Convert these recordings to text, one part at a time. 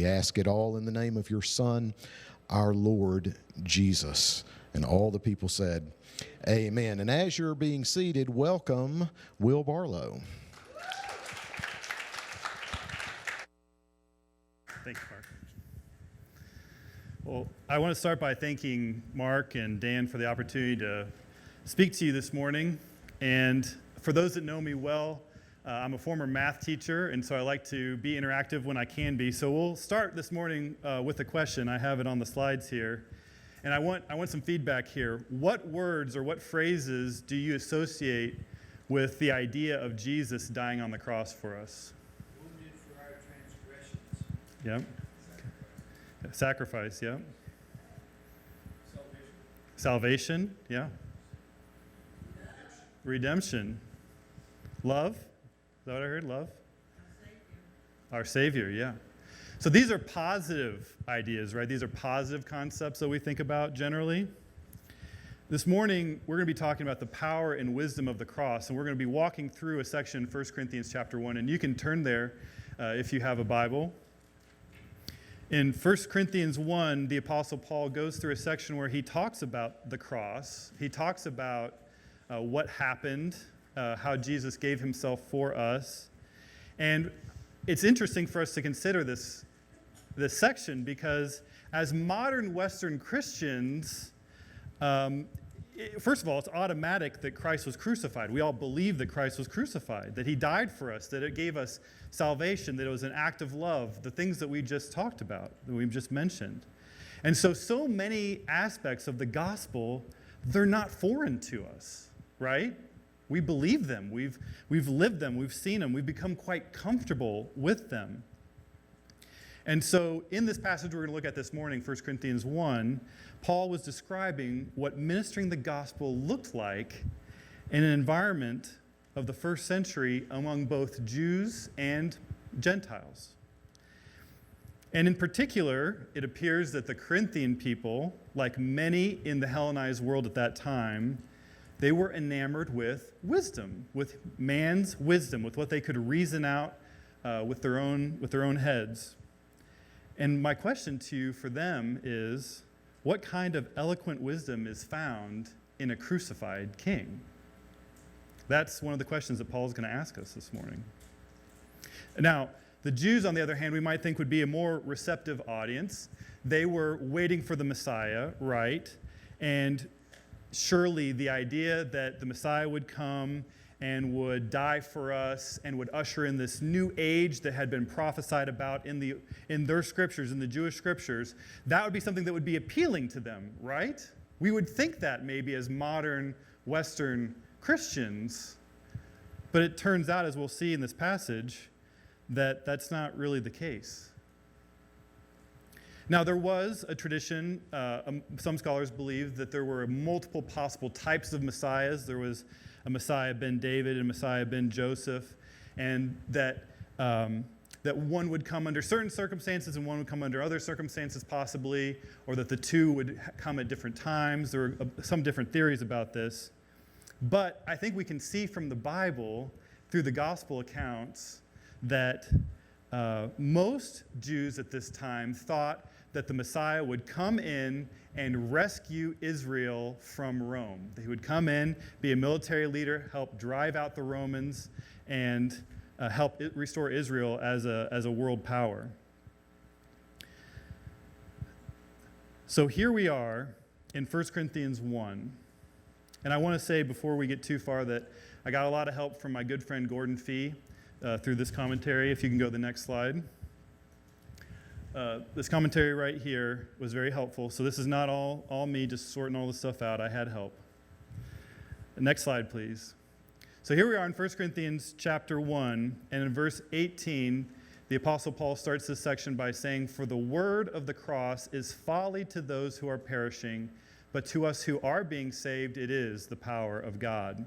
We ask it all in the name of your Son, our Lord Jesus. And all the people said, amen. And as you're being seated, welcome Will Barlow. Thank you, Mark. Well, I want to start by thanking Mark and Dan for the opportunity to speak to you this morning. And for those that know me well, I'm a former math teacher, and so I like to be interactive when I can be. So we'll start this morning with a question. I have it on the slides here. And I want some feedback here. What words or what phrases do you associate with the idea of Jesus dying on the cross for us? Wounded for our transgressions. Yep. Sacrifice, yeah. Salvation, yeah. Redemption. Love. Is that what I heard? Love? Our Savior, yeah. So these are positive ideas, right? These are positive concepts that we think about generally. This morning, we're going to be talking about the power and wisdom of the cross, and we're going to be walking through a section in 1 Corinthians chapter 1, and you can turn there if you have a Bible. In 1 Corinthians 1, the Apostle Paul goes through a section where he talks about the cross. He talks about what happened, how Jesus gave himself for us. And it's interesting for us to consider this section because as modern Western Christians, first of all, it's automatic that Christ was crucified. We all believe that Christ was crucified, that he died for us, that it gave us salvation, that it was an act of love, the things that we just talked about, that we've just mentioned. And so many aspects of the gospel, they're not foreign to us, right? We believe them. We've lived them. We've seen them. We've become quite comfortable with them. And so in this passage we're going to look at this morning, 1 Corinthians 1, Paul was describing what ministering the gospel looked like in an environment of the first century among both Jews and Gentiles. And in particular, it appears that the Corinthian people, like many in the Hellenized world at that time, they were enamored with wisdom, with man's wisdom, with what they could reason out with their own heads. And my question to you for them is, what kind of eloquent wisdom is found in a crucified king? That's one of the questions that Paul is going to ask us this morning. Now, the Jews, on the other hand, we might think would be a more receptive audience. They were waiting for the Messiah, right? And surely the idea that the Messiah would come and would die for us and would usher in this new age that had been prophesied about in their scriptures, in the Jewish scriptures, that would be something that would be appealing to them, right? We would think that maybe as modern Western Christians, but it turns out, as we'll see in this passage, that that's not really the case. Now, there was a tradition, some scholars believe that there were multiple possible types of messiahs. There was a Messiah ben David and a Messiah ben Joseph, and that one would come under certain circumstances and one would come under other circumstances possibly, or that the two would come at different times. There were some different theories about this. But I think we can see from the Bible, through the gospel accounts, that most Jews at this time thought that the Messiah would come in and rescue Israel from Rome. He would come in, be a military leader, help drive out the Romans, and help restore Israel as a world power. So here we are in 1 Corinthians 1. And I want to say before we get too far that I got a lot of help from my good friend Gordon Fee through this commentary. If you can go to the next slide. This commentary right here was very helpful. So this is not all me just sorting all this stuff out. I had help. Next slide, please. So here we are in 1 Corinthians chapter 1, and in verse 18, the Apostle Paul starts this section by saying, "For the word of the cross is folly to those who are perishing, but to us who are being saved, it is the power of God."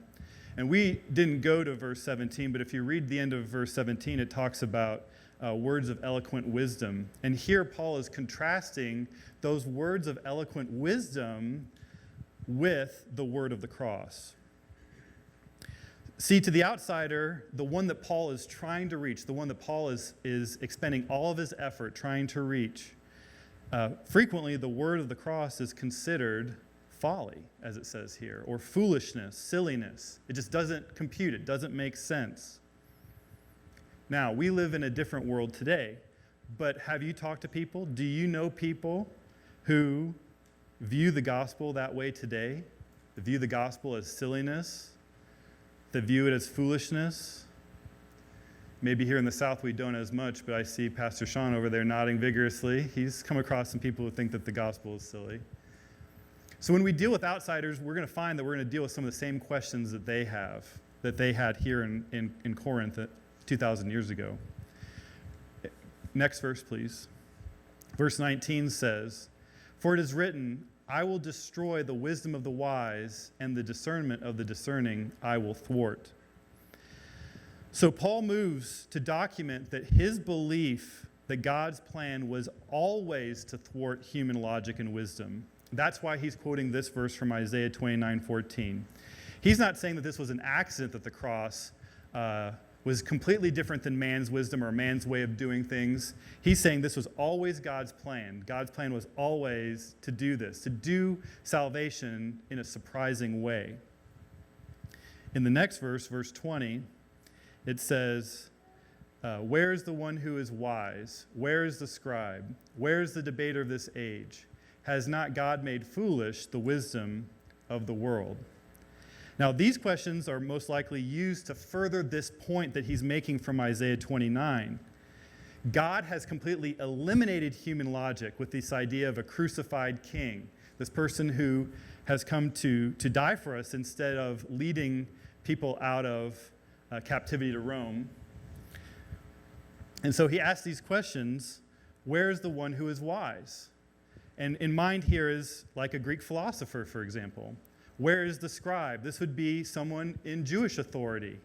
And we didn't go to verse 17, but if you read the end of verse 17, it talks about words of eloquent wisdom. And here Paul is contrasting those words of eloquent wisdom with the word of the cross. See, to the outsider, the one that Paul is trying to reach, the one that Paul is expending all of his effort trying to reach, frequently the word of the cross is considered folly, as it says here, or foolishness, silliness. It just doesn't compute. It doesn't make sense. Now, we live in a different world today, but have you talked to people? Do you know people who view the gospel that way today? They view the gospel as silliness? They view it as foolishness? Maybe here in the South we don't as much, but I see Pastor Sean over there nodding vigorously. He's come across some people who think that the gospel is silly. So when we deal with outsiders, we're going to find that we're going to deal with some of the same questions that they had here in Corinth 2,000 years ago. Next verse, please. Verse 19 says, "For it is written, I will destroy the wisdom of the wise, and the discernment of the discerning I will thwart." So Paul moves to document that his belief that God's plan was always to thwart human logic and wisdom. That's why he's quoting this verse from Isaiah 29:14. He's not saying that this was an accident, that the cross was completely different than man's wisdom or man's way of doing things. He's saying this was always God's plan. God's plan was always to do this, to do salvation in a surprising way. In the next verse, verse 20, it says, "Where is the one who is wise? Where is the scribe? Where is the debater of this age? Has not God made foolish the wisdom of the world?" Now, these questions are most likely used to further this point that he's making from Isaiah 29. God has completely eliminated human logic with this idea of a crucified king, this person who has come to die for us instead of leading people out of captivity to Rome. And so he asks these questions, where is the one who is wise? And in mind here is like a Greek philosopher, for example. Where is the scribe? This would be someone in Jewish authority.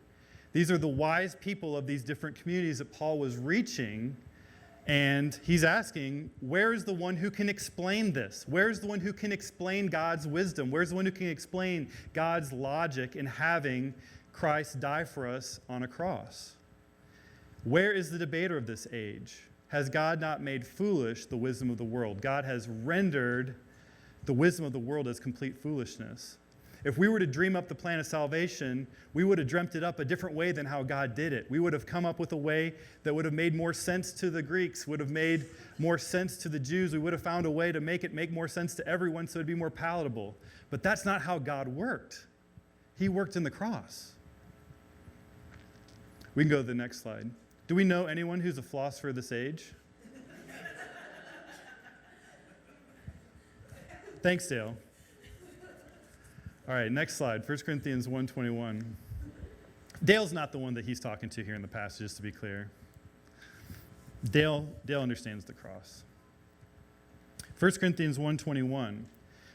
These are the wise people of these different communities that Paul was reaching, and he's asking, where is the one who can explain this? Where is the one who can explain God's wisdom? Where's the one who can explain God's logic in having Christ die for us on a cross? Where is the debater of this age? Has God not made foolish the wisdom of the world? God has rendered the wisdom of the world as complete foolishness. If we were to dream up the plan of salvation, we would have dreamt it up a different way than how God did it. We would have come up with a way that would have made more sense to the Greeks, would have made more sense to the Jews. We would have found a way to make it make more sense to everyone so it'd be more palatable. But that's not how God worked. He worked in the cross. We can go to the next slide. Do we know anyone who's a philosopher of this age? Thanks, Dale. All right, next slide, 1 Corinthians 1:21. Dale's not the one that he's talking to here in the passage, just to be clear. Dale understands the cross. 1 Corinthians 1:21.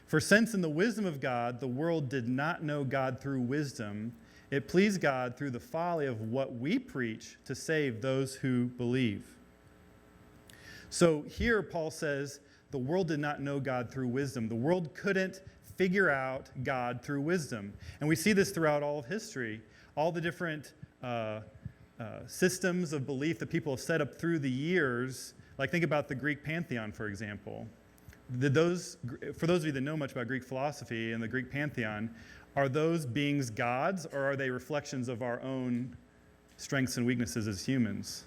"For since in the wisdom of God, the world did not know God through wisdom, it pleased God through the folly of what we preach to save those who believe." So here Paul says, the world did not know God through wisdom. The world couldn't figure out God through wisdom. And we see this throughout all of history. All the different systems of belief that people have set up through the years, like think about the Greek pantheon, for example. For those of you that know much about Greek philosophy and the Greek pantheon, are those beings gods, or are they reflections of our own strengths and weaknesses as humans?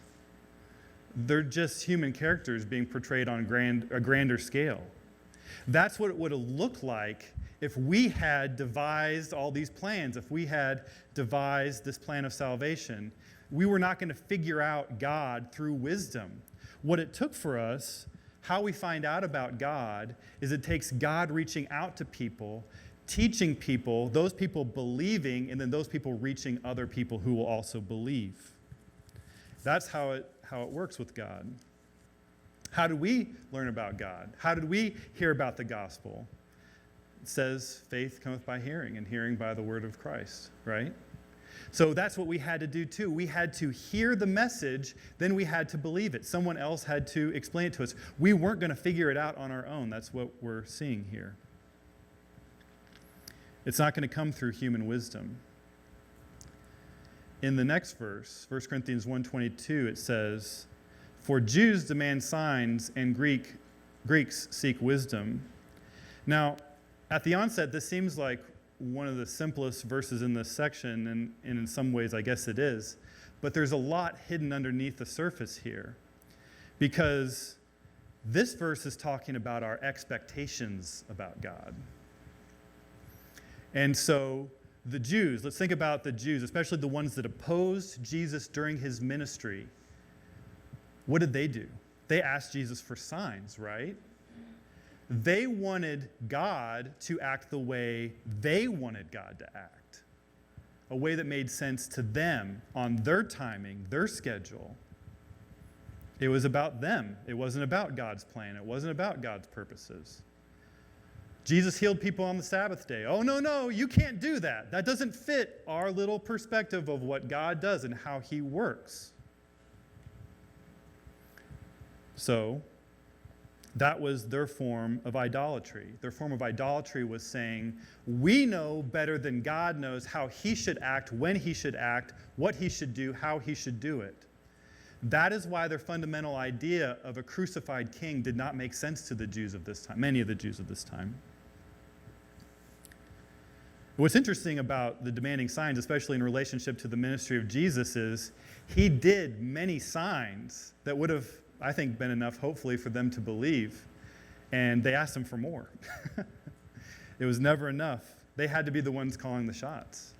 They're just human characters being portrayed on a grander scale. That's what it would have looked like if we had devised all these plans, if we had devised this plan of salvation. We were not going to figure out God through wisdom. What it took for us, how we find out about God, is it takes God reaching out to people, teaching people, those people believing, and then those people reaching other people who will also believe. That's how it works with God. How did we learn about God? How did we hear about the gospel? It says, faith cometh by hearing, and hearing by the word of Christ, right? So that's what we had to do too. We had to hear the message, then we had to believe it. Someone else had to explain it to us. We weren't going to figure it out on our own. That's what we're seeing here. It's not going to come through human wisdom. in the next verse, 1 Corinthians 1:22, it says, "For Jews demand signs and Greeks seek wisdom." Now, at the onset, this seems like one of the simplest verses in this section, and in some ways, I guess it is. But there's a lot hidden underneath the surface here, because this verse is talking about our expectations about God. And so the Jews, let's think about the Jews, especially the ones that opposed Jesus during his ministry. What did they do? They asked Jesus for signs, right? They wanted God to act the way they wanted God to act, a way that made sense to them on their timing, their schedule. It was about them. It wasn't about God's plan. It wasn't about God's purposes. Jesus healed people on the Sabbath day. Oh, no, you can't do that. That doesn't fit our little perspective of what God does and how he works. So, that was their form of idolatry. Their form of idolatry was saying, we know better than God knows how he should act, when he should act, what he should do, how he should do it. That is why their fundamental idea of a crucified king did not make sense to the Jews of this time, many of the Jews of this time. What's interesting about the demanding signs, especially in relationship to the ministry of Jesus, is he did many signs that would have, I think, been enough, hopefully, for them to believe. And they asked him for more. It was never enough. They had to be the ones calling the shots.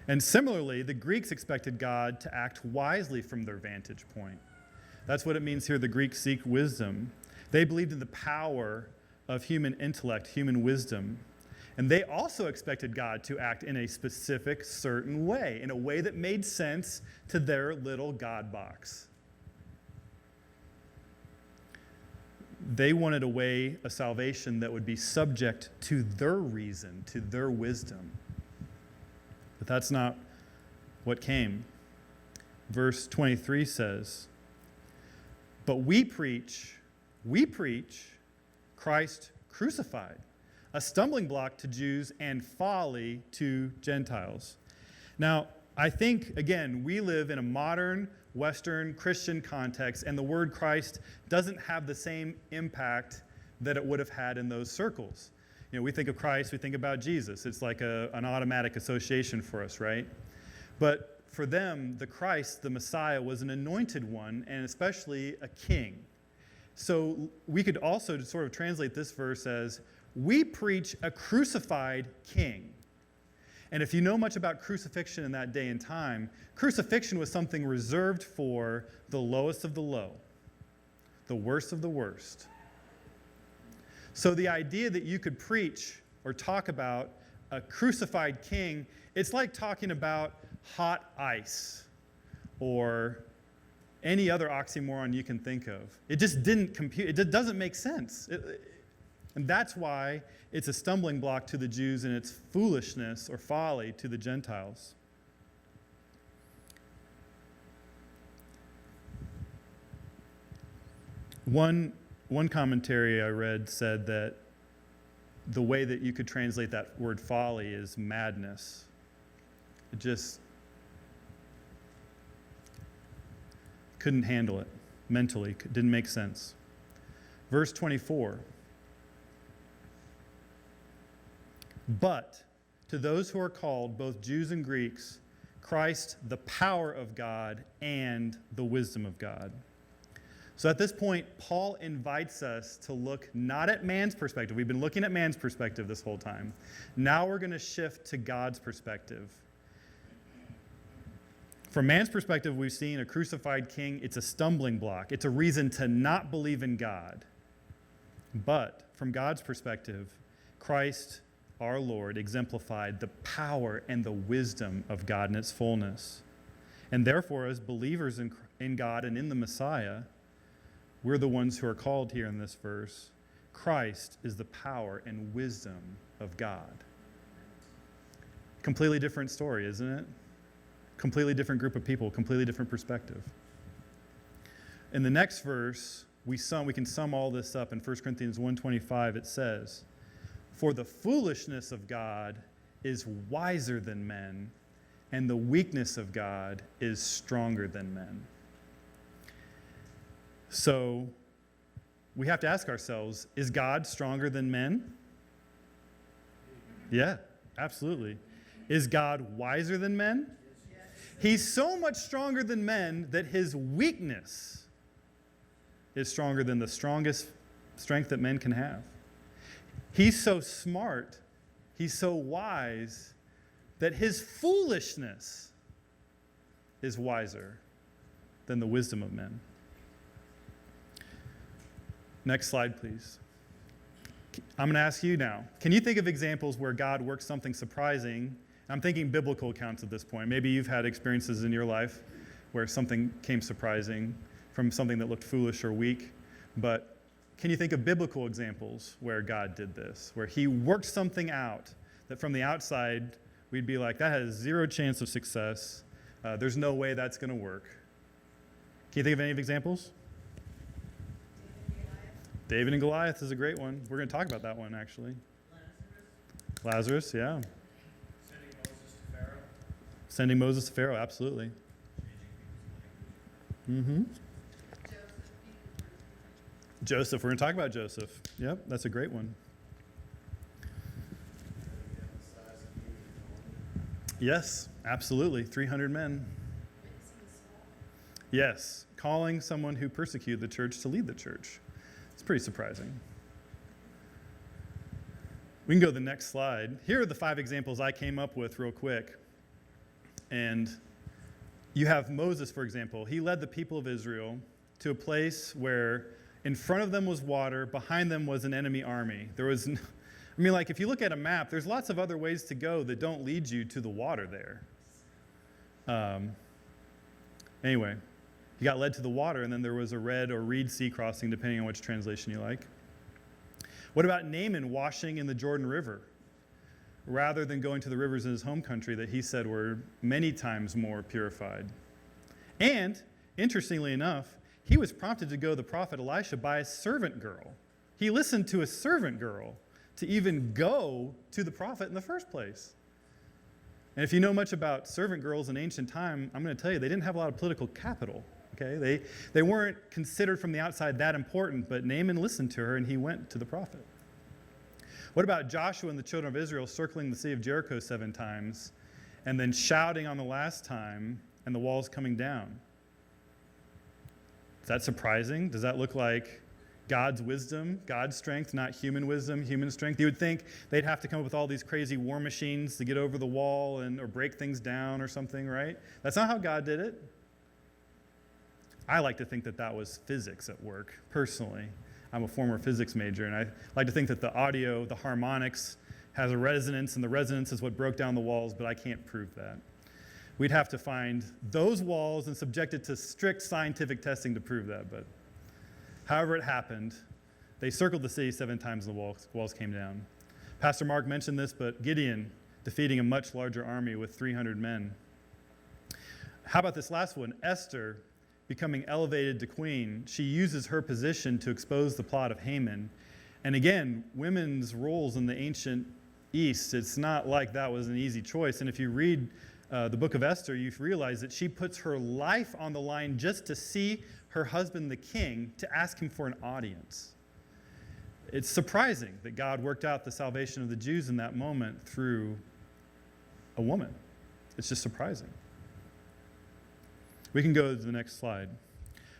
And similarly, the Greeks expected God to act wisely from their vantage point. That's what it means here, the Greeks seek wisdom. They believed in the power of human intellect, human wisdom. And they also expected God to act in a specific, certain way, in a way that made sense to their little God box. They wanted a salvation that would be subject to their reason, to their wisdom. But that's not what came. Verse 23 says, "But we preach Christ crucified, a stumbling block to Jews and folly to Gentiles." Now, I think, again, we live in a modern, Western, Christian context, and the word Christ doesn't have the same impact that it would have had in those circles. You know, we think of Christ, we think about Jesus. It's like an automatic association for us, right? But for them, the Christ, the Messiah, was an anointed one, and especially a king. So we could also sort of translate this verse as, we preach a crucified king. And if you know much about crucifixion in that day and time, crucifixion was something reserved for the lowest of the low, the worst of the worst. So the idea that you could preach or talk about a crucified king, it's like talking about hot ice or any other oxymoron you can think of. It just didn't compute. It doesn't make sense. And that's why it's a stumbling block to the Jews and it's foolishness or folly to the Gentiles. One commentary I read said that the way that you could translate that word folly is madness. It just couldn't handle it mentally. Didn't make sense. Verse 24. "But to those who are called, both Jews and Greeks, Christ, the power of God and the wisdom of God." So at this point, Paul invites us to look not at man's perspective. We've been looking at man's perspective this whole time. Now we're going to shift to God's perspective. From man's perspective, we've seen a crucified king. It's a stumbling block. It's a reason to not believe in God. But from God's perspective, Christ, our Lord, exemplified the power and the wisdom of God in its fullness. And therefore, as believers in God and in the Messiah, we're the ones who are called here in this verse. Christ is the power and wisdom of God. Completely different story, isn't it? Completely different group of people, completely different perspective. In the next verse, we can sum all this up in 1 Corinthians 1:25. It says, "For the foolishness of God is wiser than men, and the weakness of God is stronger than men. So we have to ask ourselves, is God stronger than men? Yeah, absolutely. Is God wiser than men? He's so much stronger than men that his weakness is stronger than the strongest strength that men can have. He's so smart, he's so wise, that his foolishness is wiser than the wisdom of men. Next slide, please. I'm going to ask you now, can you think of examples where God works something surprising? I'm thinking biblical accounts at this point. Maybe you've had experiences in your life where something came surprising from something that looked foolish or weak. But can you think of biblical examples where God did this, where he worked something out that from the outside we'd be like, that has zero chance of success. There's no way that's going to work. Can you think of any examples? David and Goliath is a great one. We're going to talk about that one, actually. Lazarus, yeah. Sending Moses to Pharaoh, absolutely. Mm-hmm. Joseph, we're going to talk about Joseph. Yep, that's a great one. Yes, absolutely. 300 men. Yes, calling someone who persecuted the church to lead the church. It's pretty surprising. We can go to the next slide. Here are the 5 examples I came up with real quick. And you have Moses, for example. He led the people of Israel to a place where in front of them was water, behind them was an enemy army. There was, like if you look at a map, there's lots of other ways to go that don't lead you to the water there. Anyway, he got led to the water, and then there was a red or reed sea crossing, depending on which translation you like. What about Naaman washing in the Jordan River, rather than going to the rivers in his home country that he said were many times more purified? And, interestingly enough, he was prompted to go to the prophet Elisha by a servant girl. He listened to a servant girl to even go to the prophet in the first place. And if you know much about servant girls in ancient time, I'm going to tell you, they didn't have a lot of political capital. Okay? They weren't considered from the outside that important, but Naaman listened to her and he went to the prophet. What about Joshua and the children of Israel circling the city of Jericho 7 times and then shouting on the last time and the walls coming down? Is that surprising? Does that look like God's wisdom, God's strength, not human wisdom, human strength? You would think they'd have to come up with all these crazy war machines to get over the wall or break things down or something, right? That's not how God did it. I like to think that that was physics at work, personally. I'm a former physics major, and I like to think that the audio, the harmonics, has a resonance, and the resonance is what broke down the walls, but I can't prove that. We'd have to find those walls and subject it to strict scientific testing to prove that, but however it happened, they circled the city 7 times and the walls came down. Pastor Mark mentioned this, but Gideon defeating a much larger army with 300 men. How about this last one? Esther becoming elevated to queen. She uses her position to expose the plot of Haman. And again, women's roles in the ancient East, it's not like that was an easy choice. And if you read the book of Esther, you realize that she puts her life on the line just to see her husband, the king, to ask him for an audience. It's surprising that God worked out the salvation of the Jews in that moment through a woman. It's just surprising. We can go to the next slide.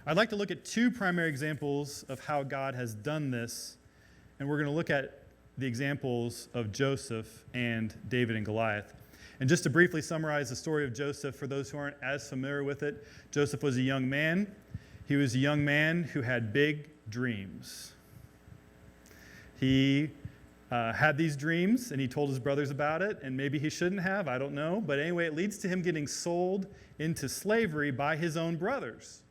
I'd like to look at 2 primary examples of how God has done this, and we're going to look at the examples of Joseph and David and Goliath. And just to briefly summarize the story of Joseph, for those who aren't as familiar with it, Joseph was a young man. He was a young man who had big dreams. He had these dreams, and he told his brothers about it, and maybe he shouldn't have, I don't know. But anyway, it leads to him getting sold into slavery by his own brothers.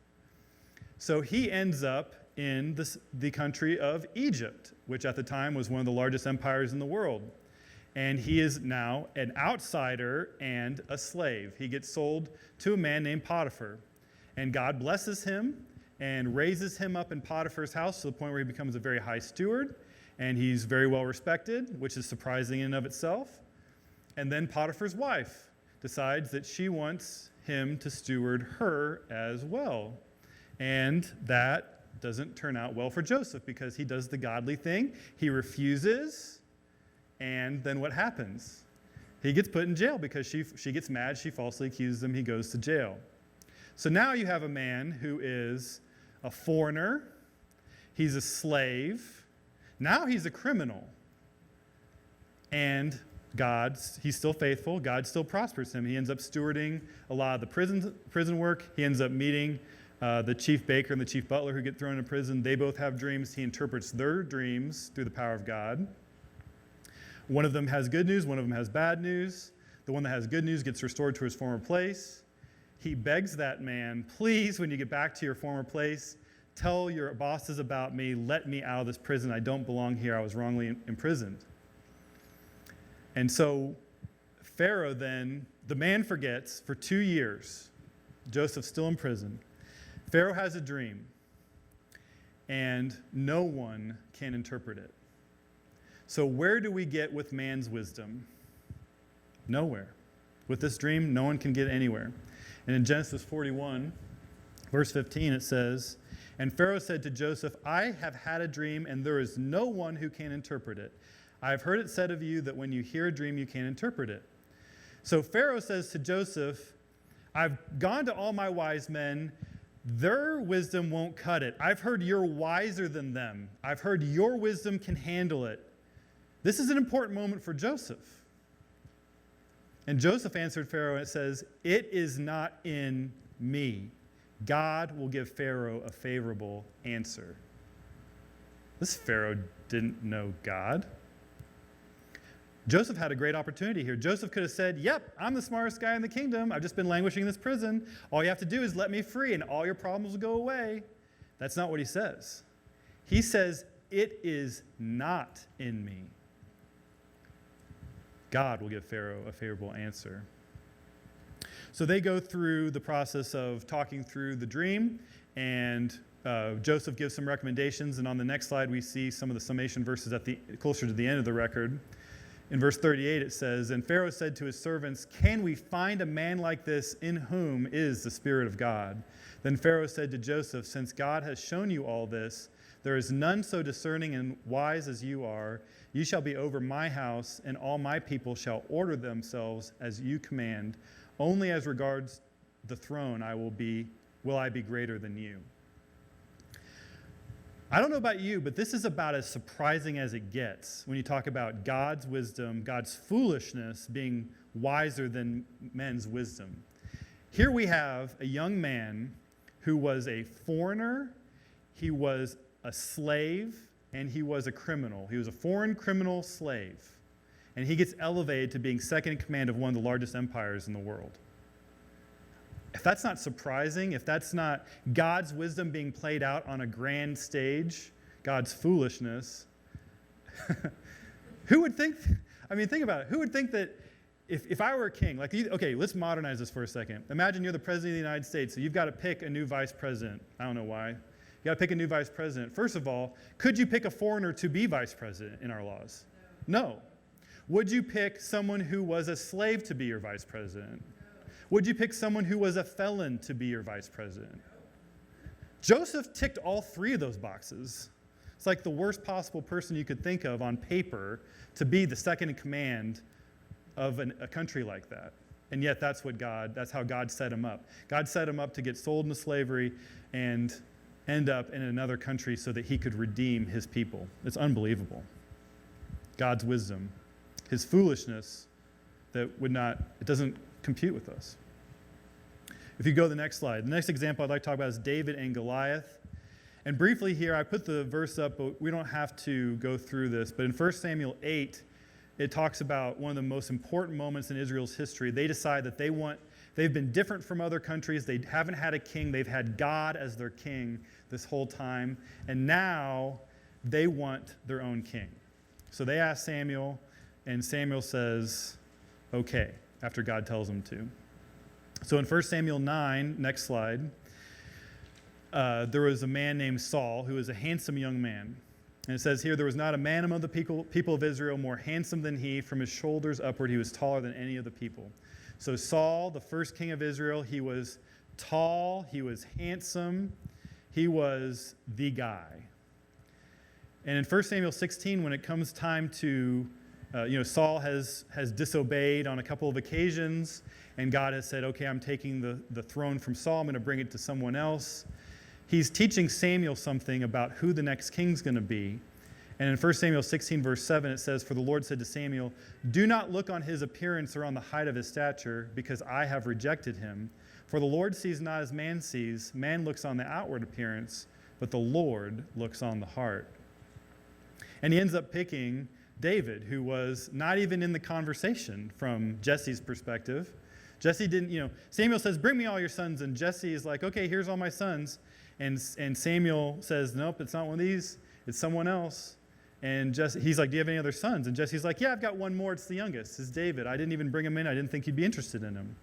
So he ends up in the country of Egypt, which at the time was one of the largest empires in the world. And he is now an outsider and a slave. He gets sold to a man named Potiphar. And God blesses him and raises him up in Potiphar's house to the point where he becomes a very high steward. And he's very well respected, which is surprising in and of itself. And then Potiphar's wife decides that she wants him to steward her as well. And that doesn't turn out well for Joseph because he does the godly thing. He refuses, and then what happens? He gets put in jail because she gets mad, she falsely accuses him, he goes to jail. So now you have a man who is a foreigner, he's a slave, now he's a criminal. And he's still faithful, God still prospers him. He ends up stewarding a lot of the prison work. He ends up meeting the chief baker and the chief butler who get thrown into prison. They both have dreams. He interprets their dreams through the power of God. One of them has good news, one of them has bad news. The one that has good news gets restored to his former place. He begs that man, please, when you get back to your former place, tell your bosses about me, let me out of this prison. I don't belong here. I was wrongly imprisoned. And so Pharaoh then, the man forgets for 2 years. Joseph's still in prison. Pharaoh has a dream, and no one can interpret it. So where do we get with man's wisdom? Nowhere. With this dream, no one can get anywhere. And in Genesis 41, verse 15, it says, "And Pharaoh said to Joseph, I have had a dream, and there is no one who can interpret it. I have heard it said of you that when you hear a dream, you can't interpret it." So Pharaoh says to Joseph, I've gone to all my wise men. Their wisdom won't cut it. I've heard you're wiser than them. I've heard your wisdom can handle it. This is an important moment for Joseph. And Joseph answered Pharaoh, and it says, it is not in me. God will give Pharaoh a favorable answer. This Pharaoh didn't know God. Joseph had a great opportunity here. Joseph could have said, yep, I'm the smartest guy in the kingdom. I've just been languishing in this prison. All you have to do is let me free, and all your problems will go away. That's not what he says. He says, it is not in me. God will give Pharaoh a favorable answer. So they go through the process of talking through the dream, and Joseph gives some recommendations. And on the next slide, we see some of the summation verses closer to the end of the record. In verse 38, it says, "And Pharaoh said to his servants, can we find a man like this in whom is the Spirit of God? Then Pharaoh said to Joseph, since God has shown you all this, there is none so discerning and wise as you are. You shall be over my house, and all my people shall order themselves as you command. Only as regards the throne will I be greater than you." I don't know about you, but this is about as surprising as it gets when you talk about God's wisdom, God's foolishness being wiser than men's wisdom. Here we have a young man who was a foreigner, he was a slave, and he was a criminal. He was a foreign criminal slave. And he gets elevated to being second in command of one of the largest empires in the world. If that's not surprising, if that's not God's wisdom being played out on a grand stage, God's foolishness, who would think, think about it. Who would think that if I were a king, okay, let's modernize this for a second. Imagine you're the president of the United States, so you've got to pick a new vice president. I don't know why. You got to pick a new vice president. First of all, could you pick a foreigner to be vice president in our laws? No. Would you pick someone who was a slave to be your vice president? Would you pick someone who was a felon to be your vice president? Joseph ticked all three of those boxes. It's like the worst possible person you could think of on paper to be the second in command of a country like that. And yet that's how God set him up. God set him up to get sold into slavery and end up in another country so that he could redeem his people. It's unbelievable. God's wisdom, his foolishness it doesn't compute with us. If you go to the next slide, the next example I'd like to talk about is David and Goliath. And briefly here, I put the verse up, but we don't have to go through this. But in 1 Samuel 8, it talks about one of the most important moments in Israel's history. They decide that they've been different from other countries. They haven't had a king. They've had God as their king this whole time. And now they want their own king. So they ask Samuel, and Samuel says, okay, after God tells him to. So in 1 Samuel 9, next slide, there was a man named Saul who was a handsome young man. And it says here, there was not a man among the people of Israel more handsome than he. From his shoulders upward, he was taller than any of the people. So Saul, the first king of Israel, he was tall, he was handsome, he was the guy. And in 1 Samuel 16, when it comes time to, Saul has disobeyed on a couple of occasions, and God has said, okay, I'm taking the throne from Saul, I'm going to bring it to someone else. He's teaching Samuel something about who the next king's going to be. And in 1 Samuel 16, verse 7, it says, "For the Lord said to Samuel, do not look on his appearance or on the height of his stature, because I have rejected him. For the Lord sees not as man sees. Man looks on the outward appearance, but the Lord looks on the heart." And he ends up picking David, who was not even in the conversation from Jesse's perspective. Jesse didn't, Samuel says, "Bring me all your sons." And Jesse is like, "Okay, here's all my sons." And Samuel says, "Nope, it's not one of these. It's someone else." And he's like, "Do you have any other sons?" And Jesse's like, "Yeah, I've got one more. It's the youngest. It's David. I didn't even bring him in. I didn't think you'd be interested in him."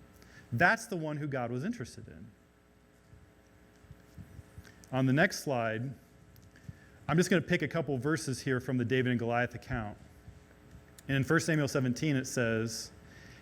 That's the one who God was interested in. On the next slide, I'm just going to pick a couple verses here from the David and Goliath account. And in 1 Samuel 17, it says,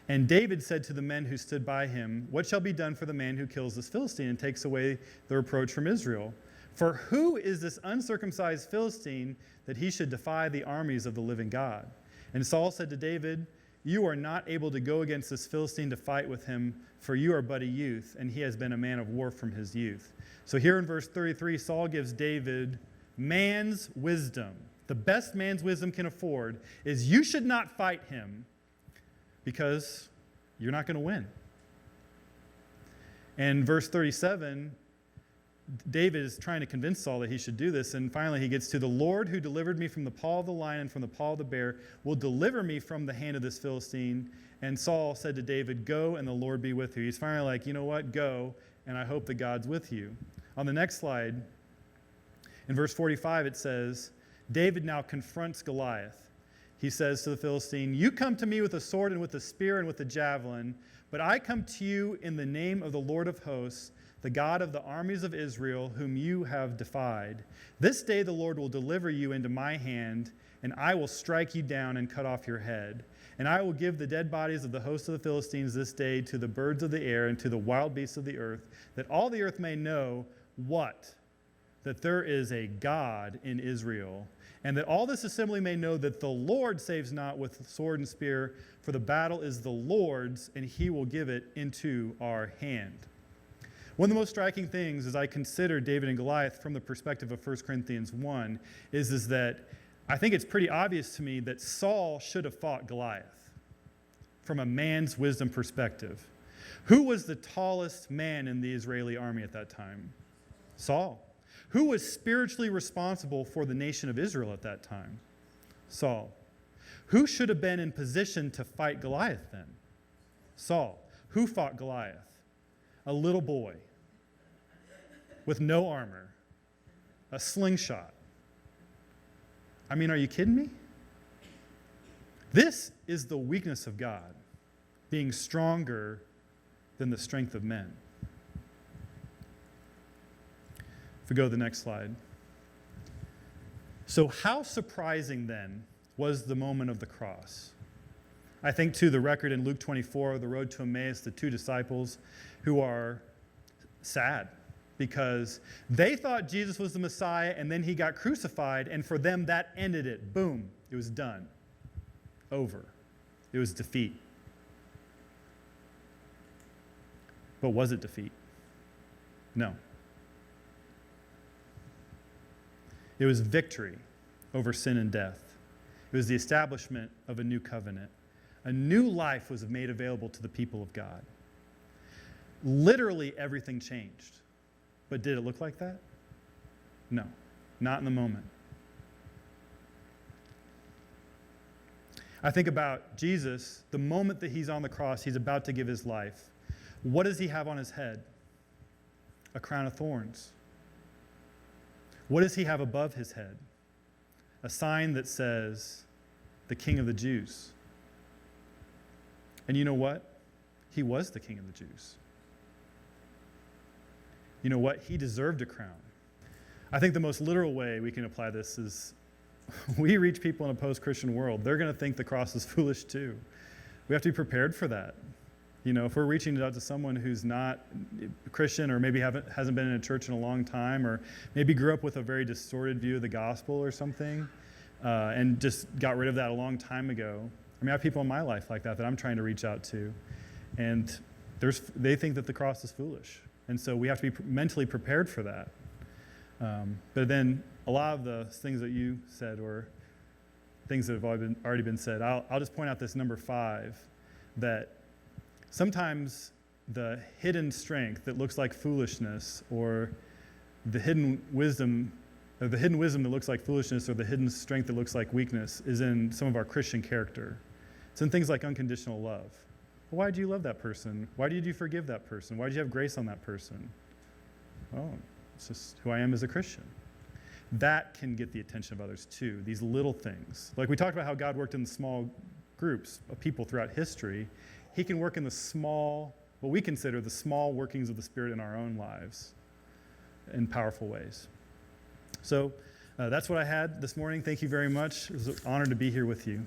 "And David said to the men who stood by him, 'What shall be done for the man who kills this Philistine and takes away the reproach from Israel? For who is this uncircumcised Philistine that he should defy the armies of the living God?' And Saul said to David, 'You are not able to go against this Philistine to fight with him, for you are but a youth, and he has been a man of war from his youth.'" So here in verse 33, Saul gives David man's wisdom. The best man's wisdom can afford is you should not fight him because you're not going to win. And verse 37, David is trying to convince Saul that he should do this, and finally he gets to, "The Lord who delivered me from the paw of the lion and from the paw of the bear will deliver me from the hand of this Philistine." And Saul said to David, "Go, and the Lord be with you." He's finally like, "You know what? Go, and I hope that God's with you." On the next slide, in verse 45, it says, David now confronts Goliath. He says to the Philistine, "You come to me with a sword and with a spear and with a javelin, but I come to you in the name of the Lord of hosts, the God of the armies of Israel, whom you have defied. This day the Lord will deliver you into my hand, and I will strike you down and cut off your head. And I will give the dead bodies of the host of the Philistines this day to the birds of the air and to the wild beasts of the earth, that all the earth may know what? That there is a God in Israel, and that all this assembly may know that the Lord saves not with sword and spear, for the battle is the Lord's, and he will give it into our hand." One of the most striking things as I consider David and Goliath from the perspective of 1 Corinthians 1 is that I think it's pretty obvious to me that Saul should have fought Goliath from a man's wisdom perspective. Who was the tallest man in the Israeli army at that time? Saul. Who was spiritually responsible for the nation of Israel at that time? Saul. Who should have been in position to fight Goliath then? Saul. Who fought Goliath? A little boy with no armor, a slingshot. I mean, are you kidding me? This is the weakness of God, being stronger than the strength of men. If we go to the next slide. So how surprising then was the moment of the cross? I think to the record in Luke 24, the road to Emmaus, the two disciples who are sad because they thought Jesus was the Messiah and then he got crucified, and for them that ended it. Boom, it was done. Over. It was defeat. But was it defeat? No. It was victory over sin and death. It was the establishment of a new covenant. A new life was made available to the people of God. Literally everything changed. But did it look like that? No, not in the moment. I think about Jesus, the moment that he's on the cross, he's about to give his life. What does he have on his head? A crown of thorns. What does he have above his head? A sign that says, the King of the Jews. And you know what? He was the King of the Jews. You know what? He deserved a crown. I think the most literal way we can apply this is we reach people in a post-Christian world. They're going to think the cross is foolish too. We have to be prepared for that. You know, if we're reaching out to someone who's not Christian or maybe hasn't been in a church in a long time or maybe grew up with a very distorted view of the gospel or something and just got rid of that a long time ago. I mean, I have people in my life like that I'm trying to reach out to. And they think that the cross is foolish. And so we have to be mentally prepared for that. But then a lot of the things that you said or things that have already been said, I'll just point out this number 5, that sometimes the hidden strength that looks like foolishness or the hidden wisdom that looks like foolishness or the hidden strength that looks like weakness is in some of our Christian character. It's in things like unconditional love. Well, why do you love that person? Why did you forgive that person? Why did you have grace on that person? Oh, it's just who I am as a Christian. That can get the attention of others too, these little things. Like we talked about how God worked in small groups of people throughout history. He can work in the small, what we consider the small workings of the Spirit in our own lives in powerful ways. So that's what I had this morning. Thank you very much. It was an honor to be here with you.